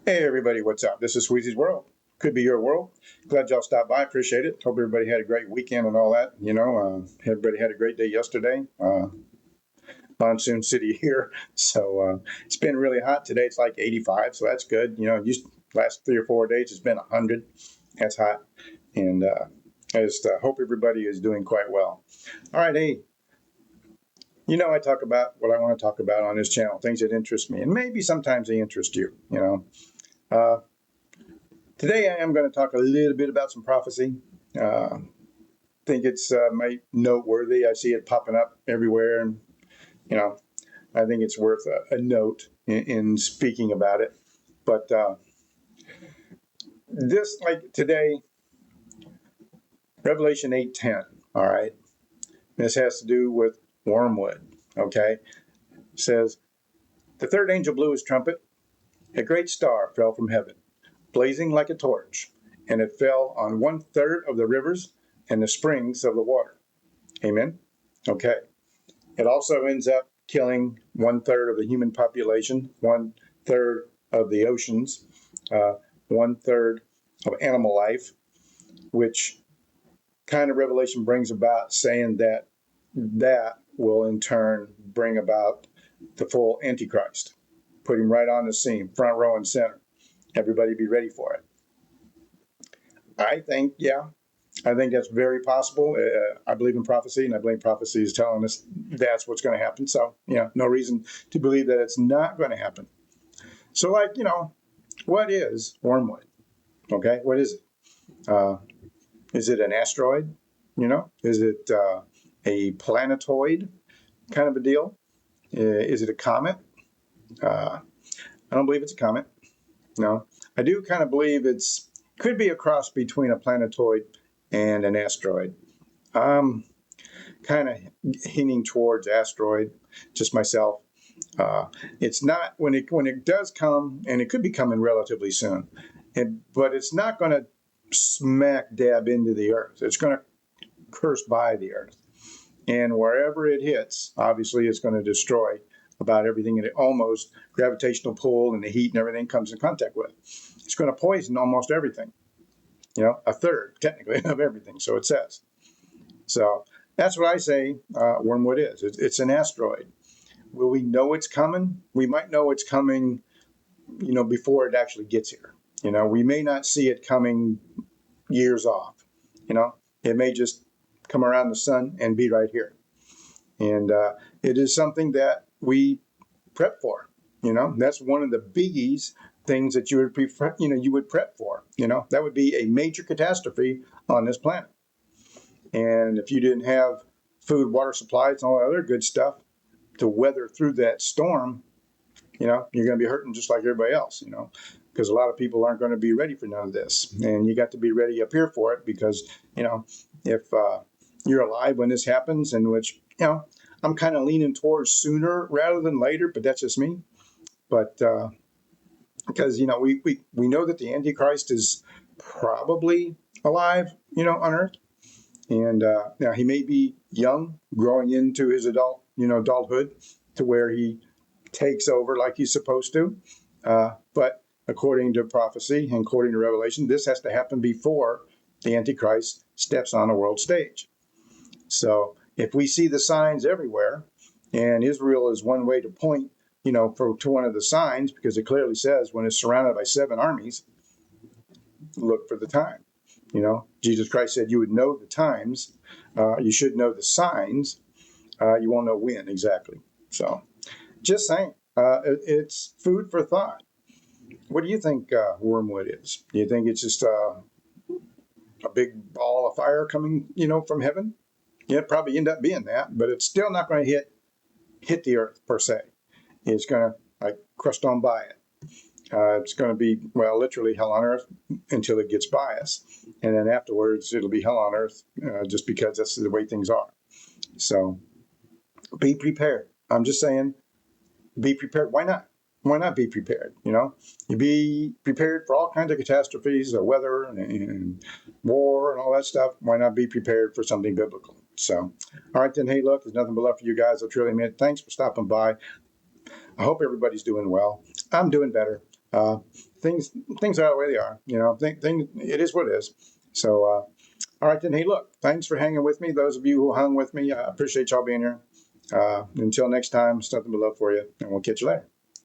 Hey everybody, what's up? This is Sweezy's World. Could be your world. Glad y'all stopped by. Appreciate it. Hope everybody had a great weekend and all that. Everybody had a great day yesterday. Monsoon City here, so it's been really hot today. It's like 85, so that's good. Last 3 or 4 days it's been 100. That's hot, and I just hope everybody is doing quite well. All right, hey. I talk about what I want to talk about on this channel, things that interest me, and maybe sometimes they interest you. Uh, Today I am going to talk a little bit about some prophecy. Think it's noteworthy. I see it popping up everywhere, and I think it's worth a note in speaking about it. But this, like today, Revelation 8:10. All right, this has to do with Wormwood. Okay, it says the third angel blew his trumpet. A great star fell from heaven, blazing like a torch, and it fell on 1/3 of the rivers and the springs of the water. Amen? Okay. It also ends up killing 1/3 of the human population, 1/3 of the oceans, 1/3 of animal life, which kind of Revelation brings about, saying that will in turn bring about the full Antichrist. Put him right on the scene, front row and center. Everybody be ready for it. I think that's very possible. I believe in prophecy, and I believe prophecy is telling us that's what's going to happen. So, no reason to believe that it's not going to happen. So, what is Wormwood? Okay, what is it? Is it an asteroid? Is it a planetoid kind of a deal? Is it a comet? I don't believe it's a comet. No, I do kind of believe could be a cross between a planetoid and an asteroid. I'm kind of hinting towards asteroid, just myself. It's not when it does come, and it could be coming relatively soon, but it's not going to smack dab into the earth. It's going to curse by the earth, and wherever it hits, obviously, it's going to destroy about everything that almost gravitational pull and the heat and everything comes in contact with. It's going to poison almost everything. 1/3 technically of everything. So it says. So that's what I say. Wormwood is. It's an asteroid. Will we know it's coming? We might know it's coming, before it actually gets here. We may not see it coming years off. It may just come around the sun and be right here. And it is something that we prep for. That's one of the biggies, things that you would prefer, you would prep for. That would be a major catastrophe on this planet. And if you didn't have food, water supplies, and all that other good stuff to weather through that storm, you're going to be hurting just like everybody else, because a lot of people aren't going to be ready for none of this. And you got to be ready up here for it because, if you're alive when this happens, in which, I'm kind of leaning towards sooner rather than later, but that's just me. But because, we know that the Antichrist is probably alive, on Earth. And now he may be young, growing into his adulthood to where he takes over like he's supposed to. But according to prophecy and according to Revelation, this has to happen before the Antichrist steps on a world stage. So if we see the signs everywhere, and Israel is one way to point, to one of the signs, because it clearly says when it's surrounded by 7 armies, look for the time. Jesus Christ said you would know the times. You should know the signs. You won't know when exactly. So just saying, it's food for thought. What do you think Wormwood is? Do you think it's just a big ball of fire coming, from heaven? Yeah, it probably end up being that, but it's still not going to hit the earth per se. It's going to crust on by it. It's going to be, literally hell on earth until it gets by us. And then afterwards, it'll be hell on earth just because that's the way things are. So be prepared. I'm just saying, be prepared. Why not? Why not be prepared? You be prepared for all kinds of catastrophes, weather and war and all that stuff. Why not be prepared for something biblical? So, all right, then. Hey, look, there's nothing but love for you guys. I truly mean it. Thanks for stopping by. I hope everybody's doing well. I'm doing better. uh, things things are the way they are. It is what it is. So, all right then. Hey, look, thanks for hanging with me. Those of you who hung with me, I appreciate y'all being here. Until next time, it's nothing but love for you, and we'll catch you later.